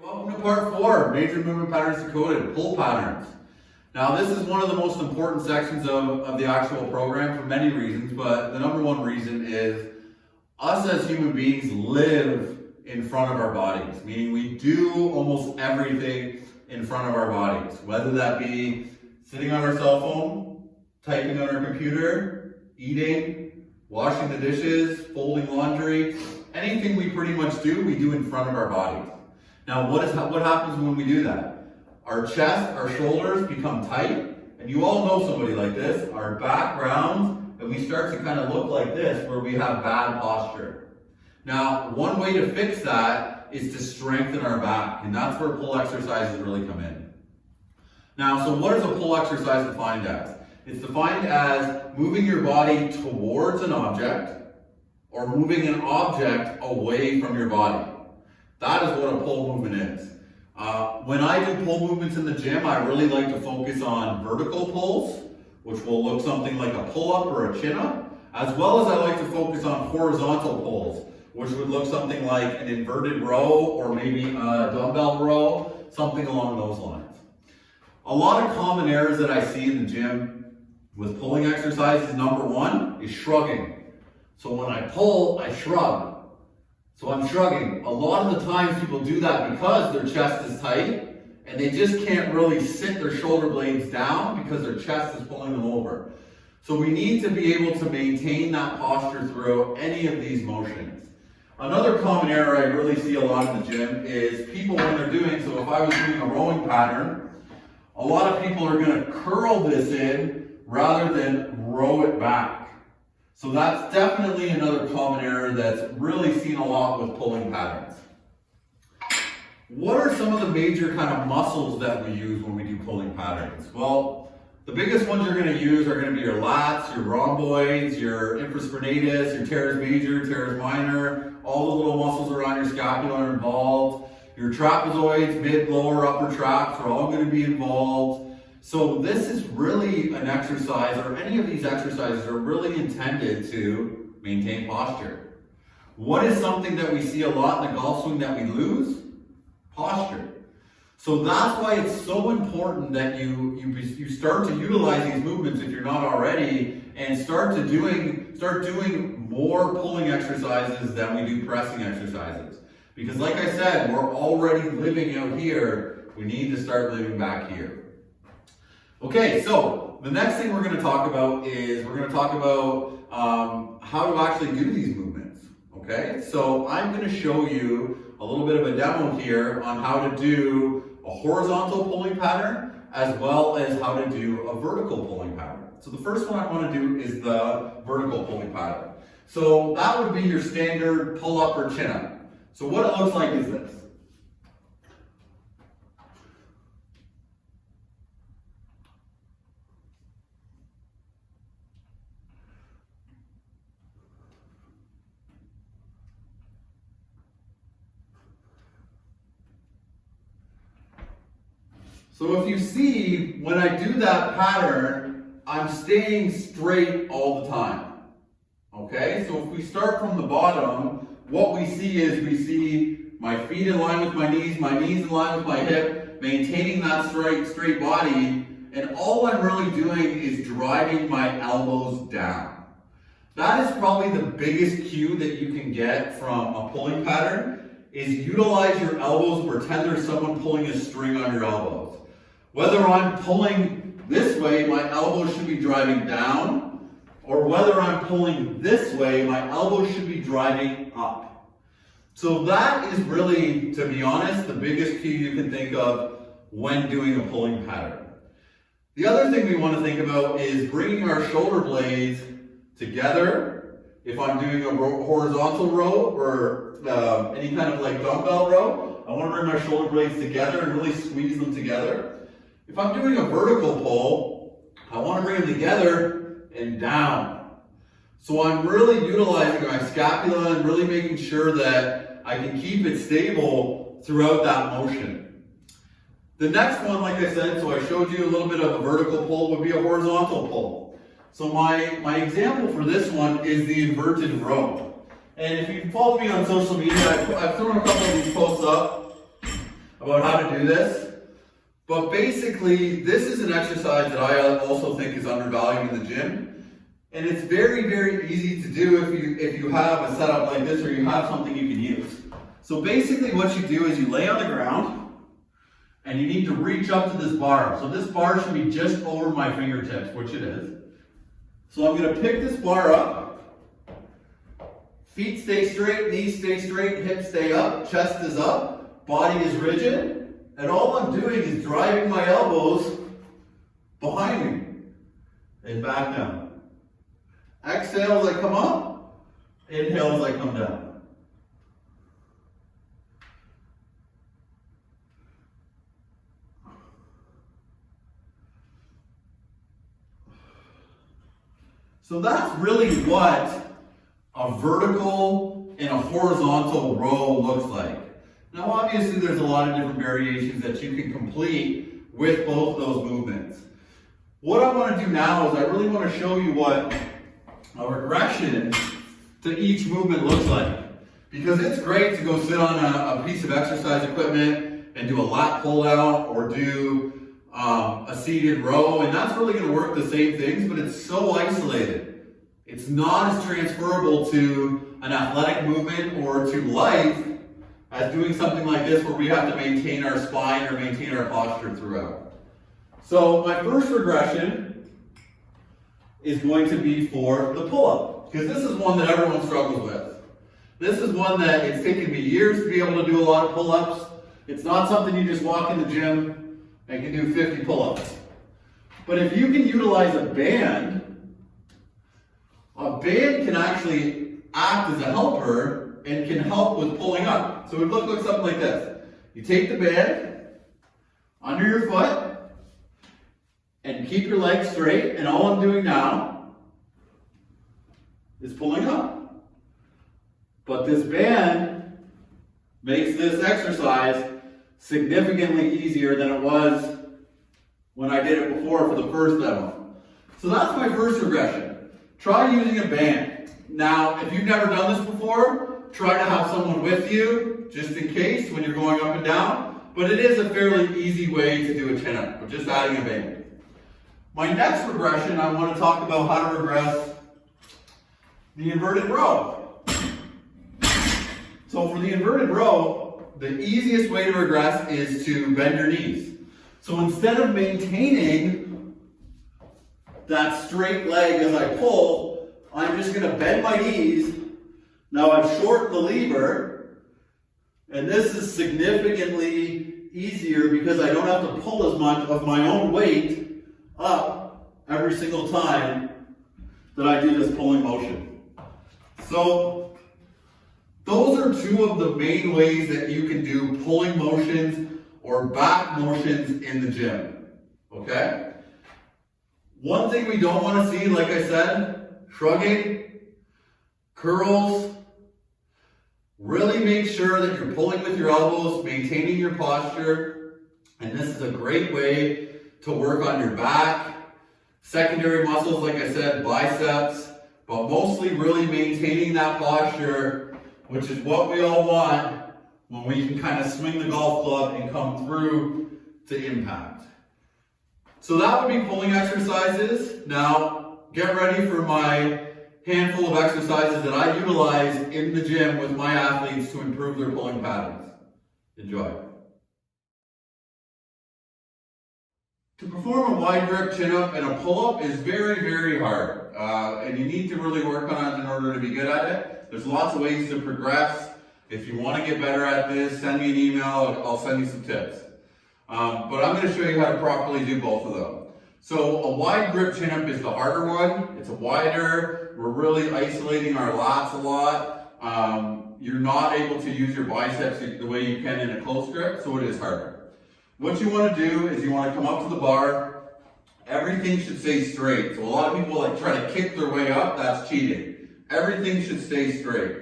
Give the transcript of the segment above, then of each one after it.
Welcome to part 4, Major Movement Patterns Decoded, pull patterns. Now this is one of the most important sections of the actual program for many reasons, but the number one reason is us as human beings live in front of our bodies, meaning we do almost everything in front of our bodies, whether that be sitting on our cell phone, typing on our computer, eating, washing the dishes, folding laundry, anything we pretty much do, we do in front of our bodies. Now, what happens when we do that? Our chest, our shoulders become tight, and you all know somebody like this. Our back rounds, and we start to kind of look like this, where we have bad posture. Now, one way to fix that is to strengthen our back, and that's where pull exercises really come in. Now, so what is a pull exercise defined as? It's defined as moving your body towards an object, or moving an object away from your body. That is what a pull movement is. When I do pull movements in the gym, I really like to focus on vertical pulls, which will look something like a pull-up or a chin-up, as well as I like to focus on horizontal pulls, which would look something like an inverted row or maybe a dumbbell row, something along those lines. A lot of common errors that I see in the gym with pulling exercises, number one is shrugging. So when I pull, I shrug. So I'm shrugging. A lot of the times people do that because their chest is tight and they just can't really sit their shoulder blades down because their chest is pulling them over. So we need to be able to maintain that posture throughout any of these motions. Another common error I really see a lot in the gym is people when they're doing, so if I was doing a rowing pattern, a lot of people are going to curl this in rather than row it back. So that's definitely another common error that's really seen a lot with pulling patterns. What are some of the major kind of muscles that we use when we do pulling patterns? Well, the biggest ones you're going to use are going to be your lats, your rhomboids, your infraspinatus, your teres major, teres minor, all the little muscles around your scapula are involved. Your trapezoids, mid, lower, upper traps are all going to be involved. So this is really an exercise, or any of these exercises are really intended to maintain posture. What is something that we see a lot in the golf swing that we lose? Posture. So that's why it's so important that you start to utilize these movements if you're not already, and start doing more pulling exercises than we do pressing exercises. Because like I said, we're already living out here, we need to start living back here. Okay, so the next thing we're going to talk about is we're going to talk about how to actually do these movements. Okay, so I'm going to show you a little bit of a demo here on how to do a horizontal pulling pattern as well as how to do a vertical pulling pattern. So the first one I want to do is the vertical pulling pattern. So that would be your standard pull-up or chin-up. So what it looks like is this. So if you see, when I do that pattern, I'm staying straight all the time. Okay, so if we start from the bottom, what we see is we see my feet in line with my knees in line with my hip, maintaining that straight body, and all I'm really doing is driving my elbows down. That is probably the biggest cue that you can get from a pulling pattern, is utilize your elbows, pretend there's someone pulling a string on your elbows. Whether I'm pulling this way, my elbows should be driving down, or whether I'm pulling this way, my elbows should be driving up. So that is really, to be honest, the biggest cue you can think of when doing a pulling pattern. The other thing we want to think about is bringing our shoulder blades together. If I'm doing a horizontal row or any kind of like dumbbell row, I want to bring my shoulder blades together and really squeeze them together. If I'm doing a vertical pull, I want to bring them together and down. So I'm really utilizing my scapula and really making sure that I can keep it stable throughout that motion. The next one, like I said, so I showed you a little bit of a vertical pull, would be a horizontal pull. So my example for this one is the inverted row. And if you follow me on social media, I've thrown a couple of these posts up about how to do this. But basically, this is an exercise that I also think is undervalued in the gym. And it's very, very easy to do if you have a setup like this or you have something you can use. So basically what you do is you lay on the ground and you need to reach up to this bar. So this bar should be just over my fingertips, which it is. So I'm going to pick this bar up. Feet stay straight, knees stay straight, hips stay up, chest is up, body is rigid. And all I'm doing is driving my elbows behind me and back down. Exhale as I come up, inhale as I come down. So that's really what a vertical and a horizontal row looks like. Now obviously there's a lot of different variations that you can complete with both of those movements. What I want to do now is I really want to show you what a regression to each movement looks like. Because it's great to go sit on a piece of exercise equipment and do a lat pull down or do a seated row, and that's really going to work the same things, but it's so isolated. It's not as transferable to an athletic movement or to life as doing something like this where we have to maintain our spine or maintain our posture throughout. So my first regression is going to be for the pull-up, because this is one that everyone struggles with. This is one that it's taken me years to be able to do a lot of pull-ups. It's not something you just walk in the gym and can do 50 pull-ups. But if you can utilize a band can actually act as a helper and can help with pulling up. So it looks like something like this. You take the band under your foot and keep your legs straight, and all I'm doing now is pulling up. But this band makes this exercise significantly easier than it was when I did it before for the first demo. So that's my first regression. Try using a band. Now, if you've never done this before, try to have someone with you, just in case, when you're going up and down. But it is a fairly easy way to do a chin-up, but just adding a band. My next regression, I want to talk about how to regress the inverted row. So for the inverted row, the easiest way to regress is to bend your knees. So instead of maintaining that straight leg as I pull, I'm just going to bend my knees. Now I've shortened the lever, and this is significantly easier because I don't have to pull as much of my own weight up every single time that I do this pulling motion. So those are two of the main ways that you can do pulling motions or back motions in the gym, okay? One thing we don't want to see, like I said, shrugging, curls. Really make sure that you're pulling with your elbows, maintaining your posture, and this is a great way to work on your back, secondary muscles, like I said, biceps, but mostly really maintaining that posture, which is what we all want when we can kind of swing the golf club and come through to impact. So that would be pulling exercises. Now, get ready for my handful of exercises that I utilize in the gym with my athletes to improve their pulling patterns. Enjoy. To perform a wide grip chin-up and a pull-up is very, very hard. And you need to really work on it in order to be good at it. There's lots of ways to progress. If you want to get better at this, send me an email. I'll send you some tips. But I'm going to show you how to properly do both of them. So a wide grip chin-up is the harder one. It's a wider. We're really isolating our lats a lot. You're not able to use your biceps the way you can in a close grip, so it is harder. What you want to do is you want to come up to the bar. Everything should stay straight. So a lot of people like try to kick their way up. That's cheating. Everything should stay straight.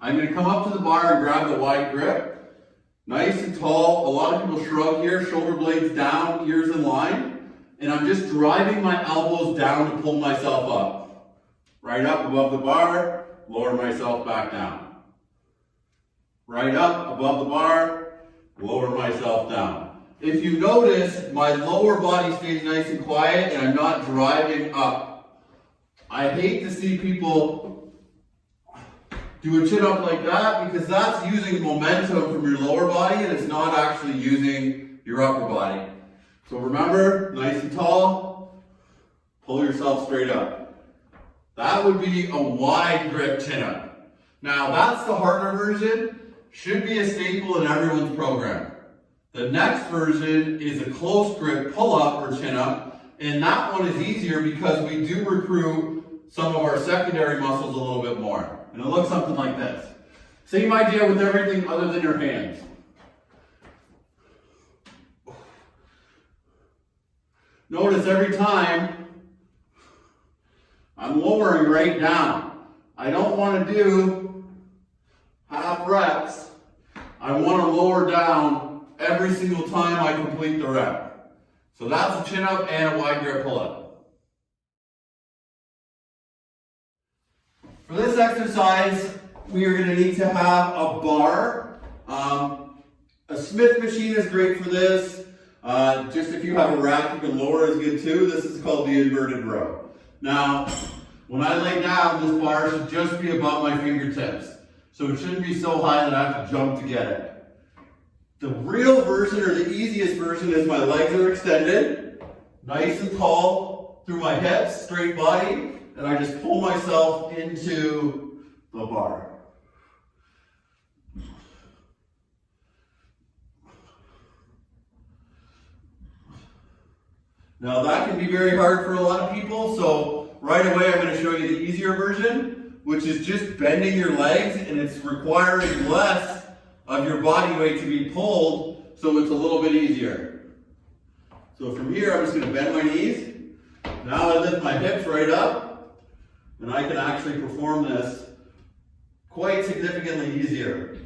I'm going to come up to the bar and grab the wide grip. Nice and tall. A lot of people shrug here, shoulder blades down, ears in line. And I'm just driving my elbows down to pull myself up. Right up above the bar, lower myself back down. Right up above the bar, lower myself down. If you notice, my lower body stays nice and quiet and I'm not driving up. I hate to see people do a chin up like that because that's using momentum from your lower body and it's not actually using your upper body. So remember, nice and tall, pull yourself straight up. That would be a wide grip chin up. Now that's the harder version, should be a staple in everyone's program. The next version is a close grip pull up or chin up, and that one is easier because we do recruit some of our secondary muscles a little bit more. And it looks something like this. Same idea with everything other than your hands. Notice every time I'm lowering right down. I don't want to do half reps. I want to lower down every single time I complete the rep. So that's a chin up and a wide grip pull up. For this exercise, we are going to need to have a bar. A Smith machine is great for this. Just if you have a rack, you can lower is good too. This is called the inverted row. Now, when I lay down, this bar should just be above my fingertips. So it shouldn't be so high that I have to jump to get it. The real version or the easiest version is my legs are extended, nice and tall through my hips, straight body, and I just pull myself into the bar. Now that can be very hard for a lot of people, so right away I'm going to show you the easier version, which is just bending your legs, and it's requiring less of your body weight to be pulled, so it's a little bit easier. So from here I'm just going to bend my knees. Now I lift my hips right up, and I can actually perform this quite significantly easier.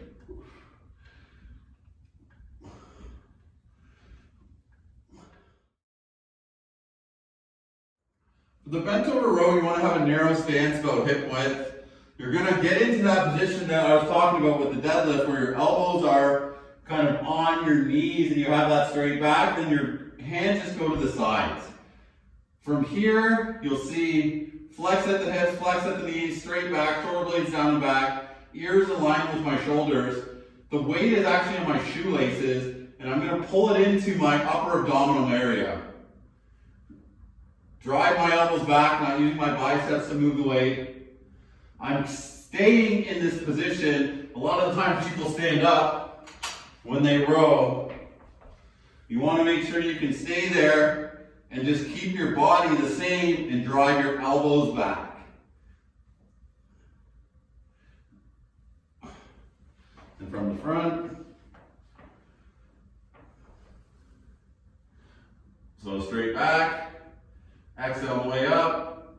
For the bent over row, you want to have a narrow stance about hip width. You're going to get into that position that I was talking about with the deadlift where your elbows are kind of on your knees and you have that straight back, then your hands just go to the sides. From here, you'll see flex at the hips, flex at the knees, straight back, shoulder blades down and back, ears aligned with my shoulders. The weight is actually on my shoelaces, and I'm going to pull it into my upper abdominal area. Drive my elbows back, not using my biceps to move the weight. I'm staying in this position. A lot of the time people stand up when they row. You want to make sure you can stay there and just keep your body the same and drive your elbows back. And from the front. So straight back. Exhale all the way up.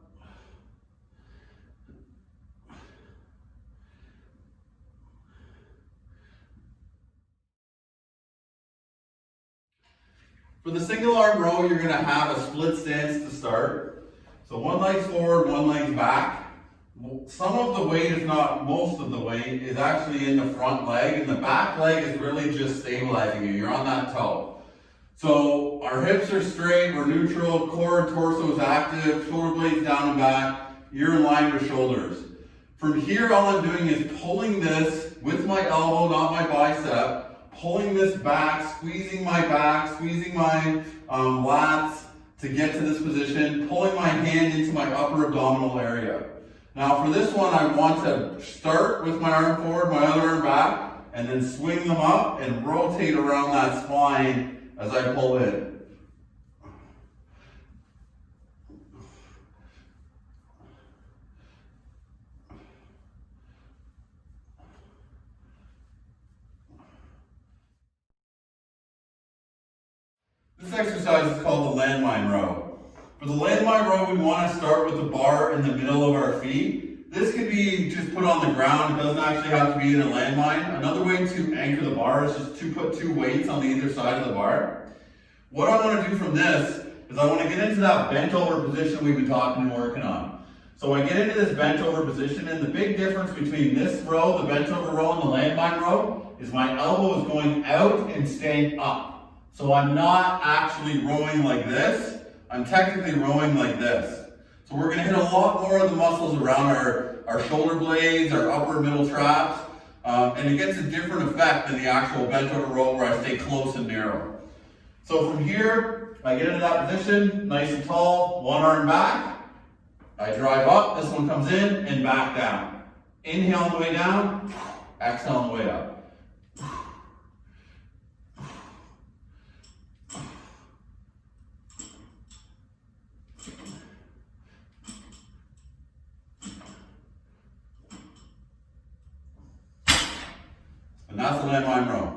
For the single arm row, you're going to have a split stance to start. So one leg's forward, one leg's back. Some of the weight, if not most of the weight, is actually in the front leg, and the back leg is really just stabilizing you. You're on that toe. So our hips are straight, we're neutral, core and torso is active, shoulder blades down and back, you're in line with shoulders. From here, all I'm doing is pulling this with my elbow, not my bicep, pulling this back, squeezing my lats to get to this position, pulling my hand into my upper abdominal area. Now for this one, I want to start with my arm forward, my other arm back, and then swing them up and rotate around that spine as I pull in. This exercise is called the landmine row. For the landmine row, we want to start with the bar in the middle of our feet. This could be just put on the ground. It doesn't actually have to be in a landmine. Another way to anchor the bar is just to put two weights on the either side of the bar. What I want to do from this is I want to get into that bent over position we've been talking and working on. So I get into this bent over position, and the big difference between this row, the bent over row, and the landmine row is my elbow is going out and staying up. So I'm not actually rowing like this, I'm technically rowing like this. So we're gonna hit a lot more of the muscles around our shoulder blades, our upper middle traps, and it gets a different effect than the actual bent over row where I stay close and narrow. So from here, I get into that position, nice and tall, one arm back. I drive up, this one comes in, and back down. Inhale on the way down, exhale on the way up. And that's the landmine row.